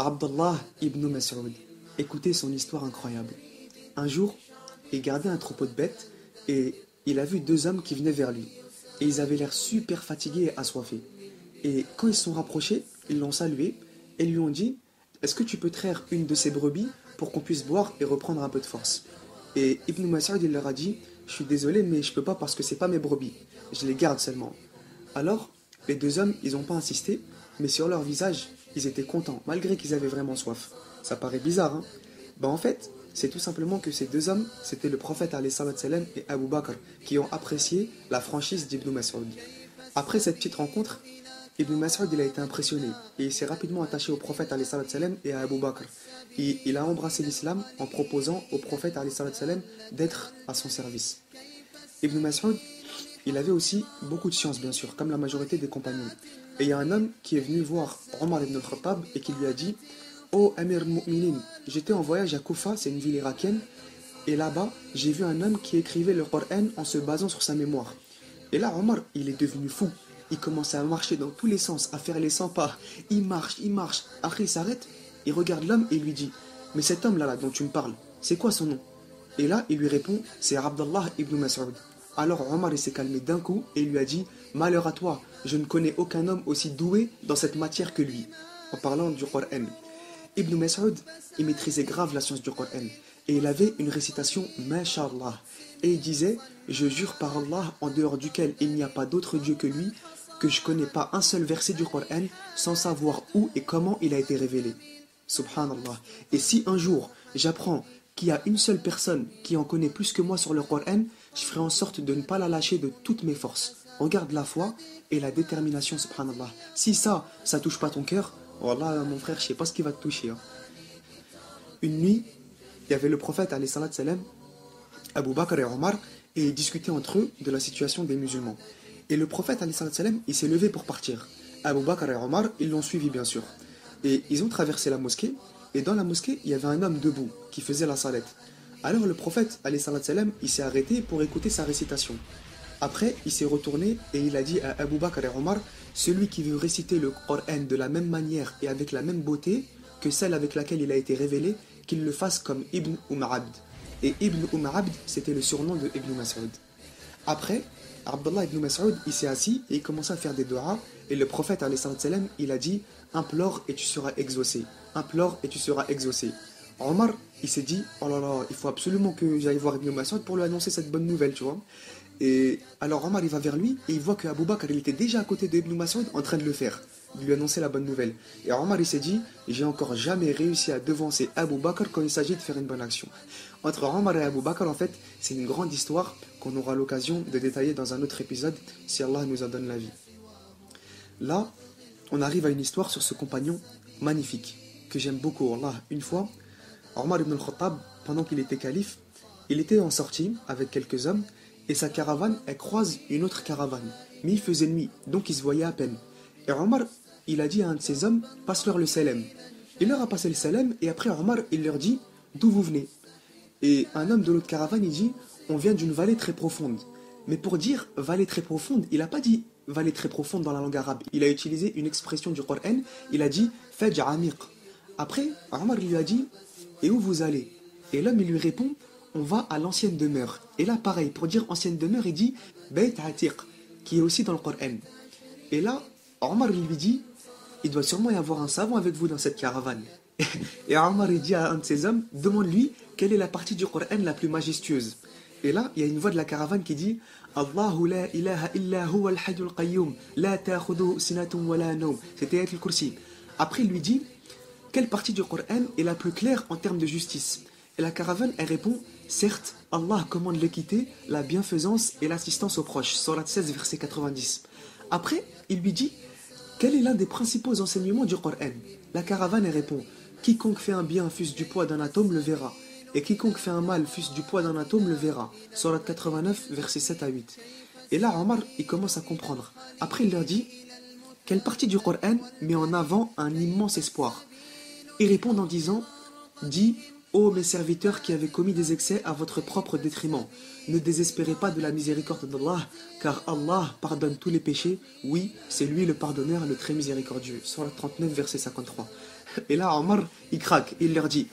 Abdallah ibn Mas'ud. Écoutez son histoire incroyable. Un jour, il gardait un troupeau de bêtes et il a vu deux hommes qui venaient vers lui. Et ils avaient l'air super fatigués et assoiffés. Et quand ils se sont rapprochés, ils l'ont salué et lui ont dit: est-ce que tu peux traire une de ces brebis pour qu'on puisse boire et reprendre un peu de force? Et Ibn Mas'ud il leur a dit: je suis désolé mais je peux pas parce que c'est pas mes brebis. Je les garde seulement. Alors, les deux hommes, ils n'ont pas insisté, mais sur leur visage, ils étaient contents, malgré qu'ils avaient vraiment soif. Ça paraît bizarre, hein? En fait, c'est tout simplement que ces deux hommes, c'était le prophète alayhi salam et Abu Bakr, qui ont apprécié la franchise d'Ibn Mas'ud. Après cette petite rencontre, Ibn Mas'ud il a été impressionné et il s'est rapidement attaché au prophète alayhi salam et à Abu Bakr. Et il a embrassé l'islam en proposant au prophète alayhi salam d'être à son service. Ibn Mas'ud, il avait aussi beaucoup de science bien sûr, comme la majorité des compagnons. Et il y a un homme qui est venu voir Omar ibn al-Khattab et qui lui a dit: oh Amir al-Mu'minin, j'étais en voyage à Koufa, c'est une ville irakienne, et là-bas, j'ai vu un homme qui écrivait le Coran en se basant sur sa mémoire. Et là, Omar, il est devenu fou. Il commençait à marcher dans tous les sens, à faire les 100 pas. Il marche. Après, il s'arrête, il regarde l'homme et lui dit: mais cet homme-là dont tu me parles, c'est quoi son nom? Et là, il lui répond: c'est Abdallah ibn Mas'ud. Alors Omar il s'est calmé d'un coup et il lui a dit: malheur à toi, je ne connais aucun homme aussi doué dans cette matière que lui. En parlant du Coran. Ibn Mas'ud, il maîtrisait grave la science du Coran. Et il avait une récitation Masha'Allah. Et il disait: je jure par Allah en dehors duquel il n'y a pas d'autre Dieu que lui, que je ne connais pas un seul verset du Coran sans savoir où et comment il a été révélé. Subhanallah. Et si un jour j'apprends qu'il y a une seule personne qui en connaît plus que moi sur le Coran, je ferai en sorte de ne pas la lâcher de toutes mes forces. Regarde la foi et la détermination, subhanallah. Si ça touche pas ton cœur, wallah mon frère, je sais pas ce qui va te toucher. Hein. Une nuit, il y avait le prophète, alayhi salam, Abu Bakr et Omar, et ils discutaient entre eux de la situation des musulmans. Et le prophète, alayhi salam, il s'est levé pour partir. Abu Bakr et Omar, ils l'ont suivi bien sûr. Et ils ont traversé la mosquée, et dans la mosquée, il y avait un homme debout qui faisait la salette. Alors le prophète, alayhi salam, il s'est arrêté pour écouter sa récitation. Après, il s'est retourné et il a dit à Abu Bakr et Omar: celui qui veut réciter le Coran de la même manière et avec la même beauté que celle avec laquelle il a été révélé, qu'il le fasse comme Ibn Abd. Et Ibn Abd, c'était le surnom de Ibn Mas'ud. Après, Abdullah ibn Mas'ud, il s'est assis et il commençait à faire des doigts. Et le prophète, alayhi salam, il a dit: implore et tu seras exaucé. Implore et tu seras exaucé. Omar, il s'est dit: oh là là, il faut absolument que j'aille voir Ibn Mas'ud pour lui annoncer cette bonne nouvelle, tu vois. Et alors Omar, il va vers lui et il voit que Abu Bakr, il était déjà à côté de Ibn Mas'ud en train de le faire, de lui annoncer la bonne nouvelle. Et Omar, il s'est dit: j'ai encore jamais réussi à devancer Abu Bakr quand il s'agit de faire une bonne action. Entre Omar et Abu Bakr, en fait, c'est une grande histoire qu'on aura l'occasion de détailler dans un autre épisode, si Allah nous en donne la vie. Là, on arrive à une histoire sur ce compagnon magnifique, que j'aime beaucoup. Allah, une fois, Omar ibn al-Khattab, pendant qu'il était calife, il était en sortie avec quelques hommes, et sa caravane, elle croise une autre caravane. Mais il faisait nuit, donc ils se voyaient à peine. Et Omar, il a dit à un de ses hommes: passe-leur le salam. Il leur a passé le salam, et après Omar, il leur dit: d'où vous venez? Et un homme de l'autre caravane, il dit: on vient d'une vallée très profonde. Mais pour dire vallée très profonde, il n'a pas dit vallée très profonde dans la langue arabe. Il a utilisé une expression du Coran, il a dit Faj Amiq. Après, Omar lui a dit: et où vous allez? Et l'homme, il lui répond: on va à l'ancienne demeure. Et là, pareil, pour dire ancienne demeure, il dit Bayt Atiq, qui est aussi dans le Coran. Et là, Omar lui dit: il doit sûrement y avoir un savant avec vous dans cette caravane. Et Omar il dit à un de ses hommes: demande-lui quelle est la partie du Coran la plus majestueuse. Et là, il y a une voix de la caravane qui dit: Allahu la ilaha illa huwa al-hayyul qayyum, la ta'khudhuhu sinatun wa la nawm. C'était Ayat al-Kursi. Après, il lui dit: quelle partie du Coran est la plus claire en termes de justice? Et la caravane, elle répond: certes, Allah commande l'équité, la bienfaisance et l'assistance aux proches. Surat 16, verset 90. Après, il lui dit: quel est l'un des principaux enseignements du Coran? La caravane, elle répond: quiconque fait un bien fût-ce du poids d'un atome le verra. Et quiconque fait un mal fût-ce du poids d'un atome le verra. Surat 89, versets 7 à 8. Et là, Omar, il commence à comprendre. Après, il leur dit: quelle partie du Coran met en avant un immense espoir? Ils répondent en disant: dis, ô mes serviteurs qui avez commis des excès à votre propre détriment, ne désespérez pas de la miséricorde d'Allah, car Allah pardonne tous les péchés. Oui, c'est lui le pardonneur, le très miséricordieux. Surat 39, verset 53. Et là, Omar, il craque. Il leur dit,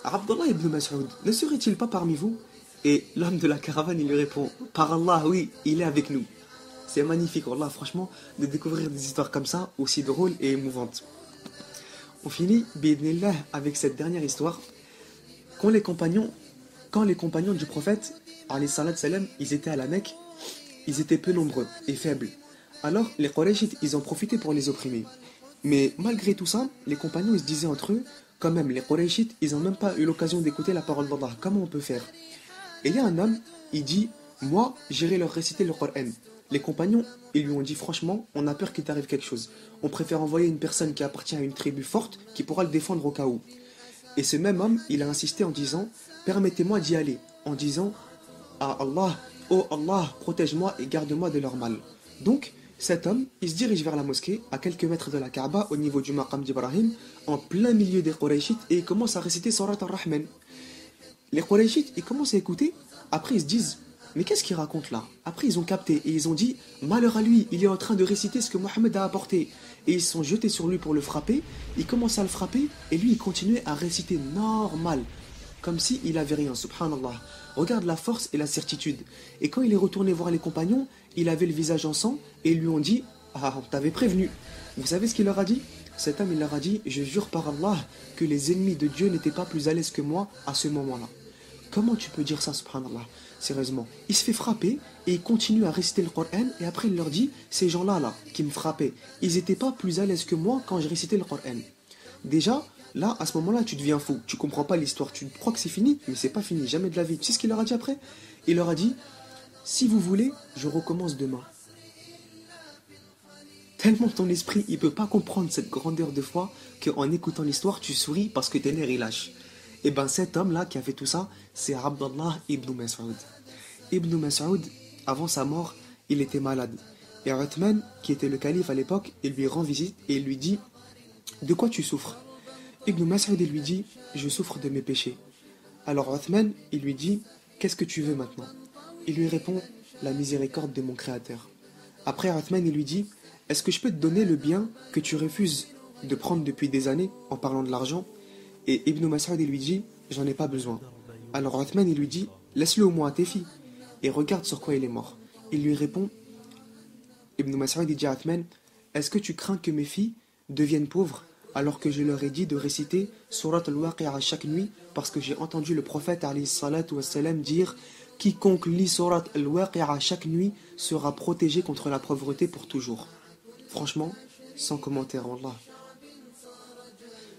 Abdullah ibn Mas'ud, ne serait-il pas parmi vous? Et l'homme de la caravane, il lui répond, par Allah, oui, il est avec nous. C'est magnifique, Wallah, franchement, de découvrir des histoires comme ça, aussi drôles et émouvantes. On finit, bi'idhnillah, avec cette dernière histoire. Quand les compagnons, quand les compagnons du prophète, alayhi salat salam, ils étaient à la Mecque, ils étaient peu nombreux et faibles. Alors, les Qurayshites, ils ont profité pour les opprimer. Mais malgré tout ça, les compagnons, ils se disaient entre eux, quand même, les Qurayshites, ils n'ont même pas eu l'occasion d'écouter la parole d'Allah. Comment on peut faire? Et il y a un homme, il dit, moi, j'irai leur réciter le Coran. Les compagnons, ils lui ont dit, franchement, on a peur qu'il t'arrive quelque chose. On préfère envoyer une personne qui appartient à une tribu forte, qui pourra le défendre au cas où. Et ce même homme, il a insisté en disant, permettez-moi d'y aller, en disant, à Allah, oh Allah, protège-moi et garde-moi de leur mal. Donc, cet homme, il se dirige vers la mosquée, à quelques mètres de la Kaaba, au niveau du maqam d'Ibrahim, en plein milieu des Qurayshites, et il commence à réciter Surat al-Rahman. Les Qurayshites, ils commencent à écouter, après ils se disent, mais qu'est-ce qu'il raconte là? Après ils ont capté, et ils ont dit, malheur à lui, il est en train de réciter ce que Mohammed a apporté. Et ils se sont jetés sur lui pour le frapper, ils commencent à le frapper, et lui il continuait à réciter normal, comme s'il avait rien, subhanallah. Regarde la force et la certitude. Et quand il est retourné voir les compagnons, il avait le visage en sang, et ils lui ont dit, ah, on t'avait prévenu. Vous savez ce qu'il leur a dit? Cet homme, il leur a dit, je jure par Allah que les ennemis de Dieu n'étaient pas plus à l'aise que moi à ce moment-là. Comment tu peux dire ça, subhanallah? Sérieusement. Il se fait frapper et il continue à réciter le Coran et après il leur dit, ces gens-là, là, qui me frappaient, ils n'étaient pas plus à l'aise que moi quand je récitais le Coran. Déjà, là, à ce moment-là, tu deviens fou. Tu comprends pas l'histoire. Tu crois que c'est fini, mais c'est pas fini. Jamais de la vie. Tu sais ce qu'il leur a dit après? Il leur a dit, si vous voulez, je recommence demain. Tellement ton esprit, il peut pas comprendre cette grandeur de foi qu'en écoutant l'histoire, tu souris parce que tes nerfs, ils lâchent. Et ben cet homme-là qui a fait tout ça, c'est Abdullah ibn Mas'ud. Ibn Mas'ud, avant sa mort, il était malade. Et Uthman, qui était le calife à l'époque, il lui rend visite et il lui dit, de quoi tu souffres? Ibn Mas'ud, il lui dit, je souffre de mes péchés. Alors Uthman, il lui dit, qu'est-ce que tu veux maintenant? Il lui répond, la miséricorde de mon Créateur. Après Uthman, il lui dit, est-ce que je peux te donner le bien que tu refuses de prendre depuis des années en parlant de l'argent? Et Ibn Mas'ud, il lui dit, j'en ai pas besoin. Alors Uthman, il lui dit, laisse-le au moins à tes filles et regarde sur quoi il est mort. Il lui répond, Ibn Mas'ud, il dit à Uthman, est-ce que tu crains que mes filles deviennent pauvres alors que je leur ai dit de réciter Surat al-Waqi'a chaque nuit parce que j'ai entendu le prophète alayhi salatu wassalam dire, quiconque lit Surat al-Waqi'a chaque nuit sera protégé contre la pauvreté pour toujours. Franchement, sans commentaire, wallah.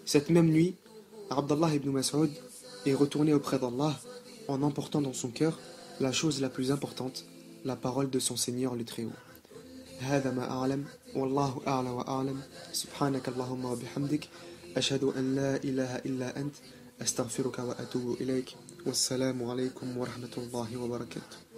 Cette même nuit, Abdullah ibn Mas'ud est retourné auprès d'Allah en emportant dans son cœur la chose la plus importante, la parole de son Seigneur le Très-Haut. هذا ما أعلم والله أعلى وأعلم سبحانك اللهم وبحمدك أشهد أن لا إله إلا أنت أستغفرك وأتوب إليك والسلام عليكم ورحمة الله وبركاته